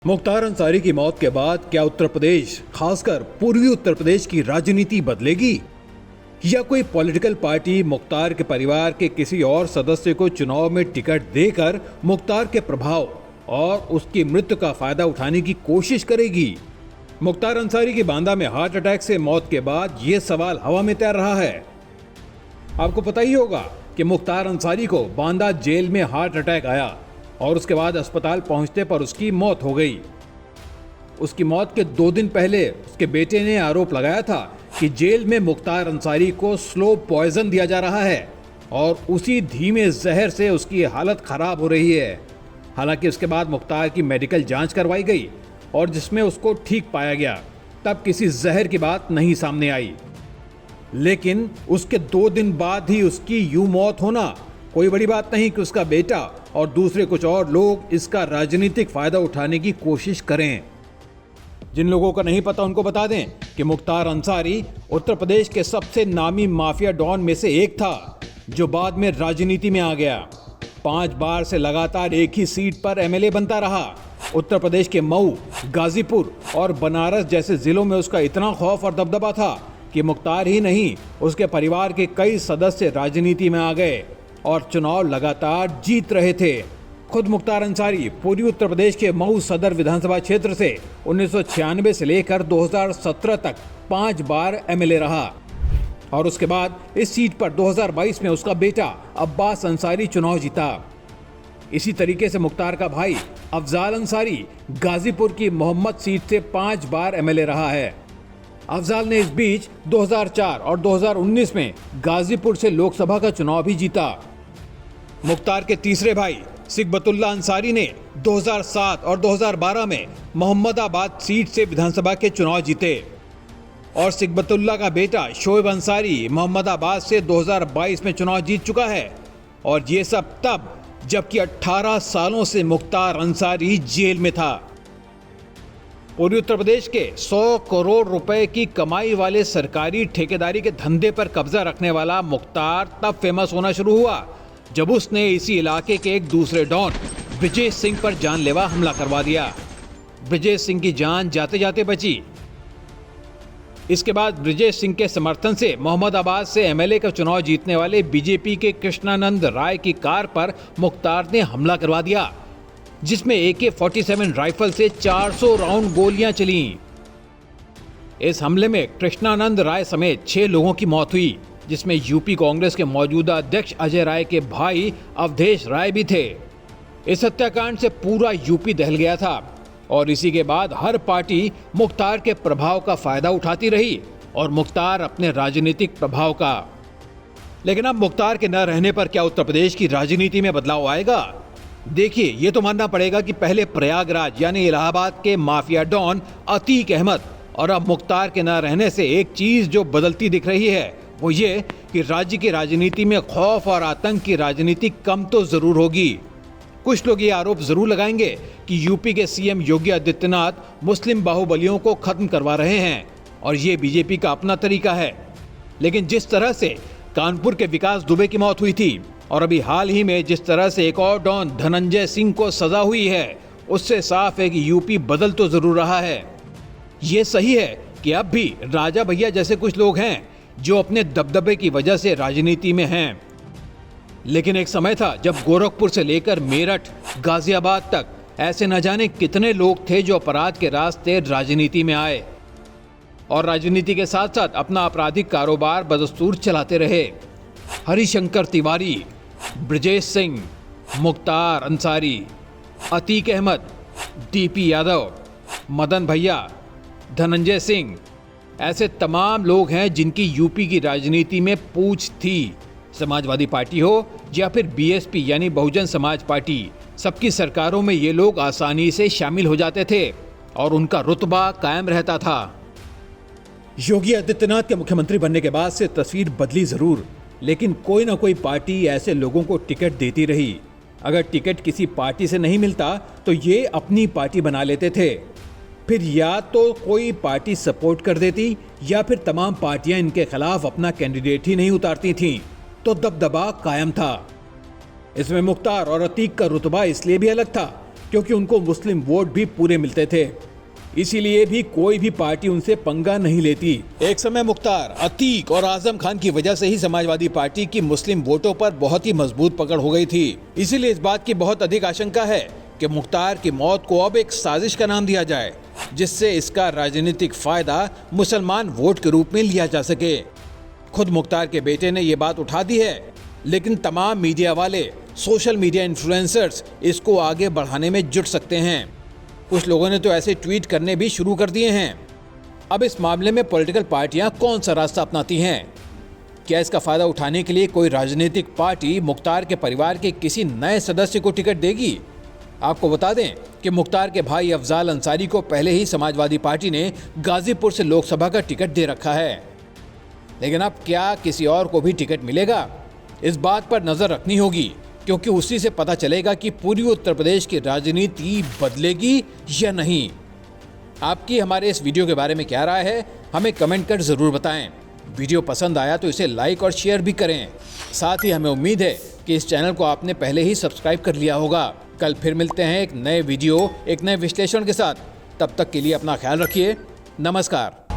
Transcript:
मुख्तार अंसारी की मौत के बाद क्या उत्तर प्रदेश, खासकर पूर्वी उत्तर प्रदेश की राजनीति बदलेगी या कोई पॉलिटिकल पार्टी मुख्तार के परिवार के किसी और सदस्य को चुनाव में टिकट देकर मुख्तार के प्रभाव और उसकी मृत्यु का फायदा उठाने की कोशिश करेगी? मुख्तार अंसारी की बांदा में हार्ट अटैक से मौत के बाद यह सवाल हवा में तैर रहा है। आपको पता ही होगा कि मुख्तार अंसारी को बांदा जेल में हार्ट अटैक आया और उसके बाद अस्पताल पहुंचने पर उसकी मौत हो गई। उसकी मौत के 2 दिन पहले उसके बेटे ने आरोप लगाया था कि जेल में मुख्तार अंसारी को स्लो पॉइजन दिया जा रहा है और उसी धीमे जहर से उसकी हालत खराब हो रही है। हालांकि उसके बाद मुख्तार की मेडिकल जांच करवाई गई और जिसमें उसको ठीक पाया गया, तब किसी जहर की बात नहीं सामने आई। लेकिन उसके 2 दिन बाद ही उसकी यूं मौत होना कोई बड़ी बात नहीं कि उसका बेटा और दूसरे कुछ और लोग इसका राजनीतिक फायदा उठाने की कोशिश करें। जिन लोगों का नहीं पता उनको बता दें कि मुख्तार अंसारी उत्तर प्रदेश के सबसे नामी माफिया डॉन में से एक था, जो बाद में राजनीति में आ गया। 5 बार से लगातार एक ही सीट पर एमएलए बनता रहा। उत्तर प्रदेश के मऊ, गाजीपुर और बनारस जैसे जिलों में उसका इतना खौफ और दबदबा था कि मुख्तार ही नहीं, उसके परिवार के कई सदस्य राजनीति में आ गए और चुनाव लगातार जीत रहे थे। खुद मुख्तार अंसारी पूर्वी उत्तर प्रदेश के मऊ सदर विधानसभा क्षेत्र से 1996 से लेकर 2017 तक 5 बार एमएलए रहा और उसके बाद इस सीट पर 2022 में उसका बेटा अब्बास अंसारी चुनाव जीता। इसी तरीके से मुख्तार का भाई अफजाल अंसारी गाजीपुर की मोहम्मद सीट से 5 बार एमएलए रहा है। अफजाल ने इस बीच 2004 और 2019 में गाजीपुर से लोकसभा का चुनाव भी जीता। मुख्तार के तीसरे भाई सिकबतुल्ला अंसारी ने 2007 और 2012 में मोहम्मदाबाद सीट से विधानसभा के चुनाव जीते और सिकबतुल्ला का बेटा शोएब अंसारी मोहम्मदाबाद से 2022 में चुनाव जीत चुका है। और ये सब तब जबकि 18 सालों से मुख्तार अंसारी जेल में था। पूर्वी उत्तर प्रदेश के 100 करोड़ रुपए की कमाई वाले सरकारी ठेकेदारी के धंधे पर कब्जा रखने वाला मुख्तार तब फेमस होना शुरू हुआ जब उसने इसी इलाके के एक दूसरे डॉन ब्रजेश सिंह पर जानलेवा हमला करवा दिया। ब्रजेश सिंह की जान जाते जाते बची। इसके बाद ब्रजेश सिंह के समर्थन से मोहम्मदाबाद से एमएलए का चुनाव जीतने वाले बीजेपी के कृष्णानंद राय की कार पर मुख्तार ने हमला करवा दिया, जिसमें AK-47 राइफल से 400 राउंड गोलियां चली। इस हमले में कृष्णानंद राय समेत 6 लोगों की मौत हुई, जिसमें यूपी कांग्रेस के मौजूदा अध्यक्ष अजय राय के भाई अवधेश राय भी थे। इस हत्याकांड से पूरा यूपी दहल गया था और इसी के बाद हर पार्टी मुख्तार के प्रभाव का फायदा उठाती रही और मुख्तार अपने राजनीतिक प्रभाव का। लेकिन अब मुख्तार के न रहने पर क्या उत्तर प्रदेश की राजनीति में बदलाव आएगा? देखिए, ये तो मानना पड़ेगा कि पहले प्रयागराज यानी इलाहाबाद के माफिया डॉन अतीक अहमद और अब मुख्तार के न रहने से एक चीज जो बदलती दिख रही है वो ये कि राज्य की राजनीति में खौफ और आतंक की राजनीति कम तो जरूर होगी। कुछ लोग ये आरोप जरूर लगाएंगे कि यूपी के सीएम योगी आदित्यनाथ मुस्लिम बाहुबलियों को खत्म करवा रहे हैं और ये बीजेपी का अपना तरीका है। लेकिन जिस तरह से कानपुर के विकास दुबे की मौत हुई थी और अभी हाल ही में जिस तरह से एक और डॉन धनंजय सिंह को सजा हुई है, उससे साफ है कि यूपी बदल तो जरूर रहा है। ये सही है कि अब भी राजा भैया जैसे कुछ लोग हैं जो अपने दबदबे की वजह से राजनीति में हैं। लेकिन एक समय था जब गोरखपुर से लेकर मेरठ, गाजियाबाद तक ऐसे न जाने कितने लोग थे जो अपराध के रास्ते राजनीति में आए और राजनीति के साथ साथ अपना आपराधिक कारोबार बदस्तूर चलाते रहे। हरिशंकर तिवारी, ब्रजेश सिंह, मुख्तार अंसारी, अतीक अहमद, DP यादव, मदन भैया, धनंजय सिंह, ऐसे तमाम लोग हैं जिनकी यूपी की राजनीति में पूछ थी। समाजवादी पार्टी हो या फिर BSP यानी बहुजन समाज पार्टी, सबकी सरकारों में ये लोग आसानी से शामिल हो जाते थे और उनका रुतबा कायम रहता था। योगी आदित्यनाथ के मुख्यमंत्री बनने के बाद से तस्वीर बदली जरूर, लेकिन कोई ना कोई पार्टी ऐसे लोगों को टिकट देती रही। अगर टिकट किसी पार्टी से नहीं मिलता तो ये अपनी पार्टी बना लेते थे। फिर या तो कोई पार्टी सपोर्ट कर देती या फिर तमाम पार्टियां इनके खिलाफ अपना कैंडिडेट ही नहीं उतारती थीं, तो दबदबा कायम था। इसमें मुख्तार और अतीक का रुतबा इसलिए भी अलग था क्योंकि उनको मुस्लिम वोट भी पूरे मिलते थे। इसीलिए भी कोई भी पार्टी उनसे पंगा नहीं लेती। एक समय मुख्तार, अतीक और आजम खान की वजह से ही समाजवादी पार्टी की मुस्लिम वोटों पर बहुत ही मजबूत पकड़ हो गई थी। इसीलिए इस बात की बहुत अधिक आशंका है कि मुख्तार की मौत को अब एक साजिश का नाम दिया जाए, जिससे इसका राजनीतिक फायदा मुसलमान वोट के रूप में लिया जा सके। खुद मुख्तार के बेटे ने ये बात उठा दी है, लेकिन तमाम मीडिया वाले, सोशल मीडिया इन्फ्लुएंसर्स इसको आगे बढ़ाने में जुट सकते हैं। कुछ लोगों ने तो ऐसे ट्वीट करने भी शुरू कर दिए हैं। अब इस मामले में पॉलिटिकल पार्टियां कौन सा रास्ता अपनाती हैं? क्या इसका फायदा उठाने के लिए कोई राजनीतिक पार्टी मुख्तार के परिवार के किसी नए सदस्य को टिकट देगी? आपको बता दें कि मुख्तार के भाई अफजाल अंसारी को पहले ही समाजवादी पार्टी ने गाजीपुर से लोकसभा का टिकट दे रखा है। लेकिन अब क्या किसी और को भी टिकट मिलेगा? इस बात पर नजर रखनी होगी, क्योंकि उसी से पता चलेगा कि पूर्वी उत्तर प्रदेश की राजनीति बदलेगी या नहीं। आपकी हमारे इस वीडियो के बारे में क्या राय है, हमें कमेंट कर जरूर बताएं। वीडियो पसंद आया तो इसे लाइक और शेयर भी करें। साथ ही हमें उम्मीद है कि इस चैनल को आपने पहले ही सब्सक्राइब कर लिया होगा। कल फिर मिलते हैं एक नए वीडियो, एक नए विश्लेषण के साथ। तब तक के लिए अपना ख्याल रखिए। नमस्कार।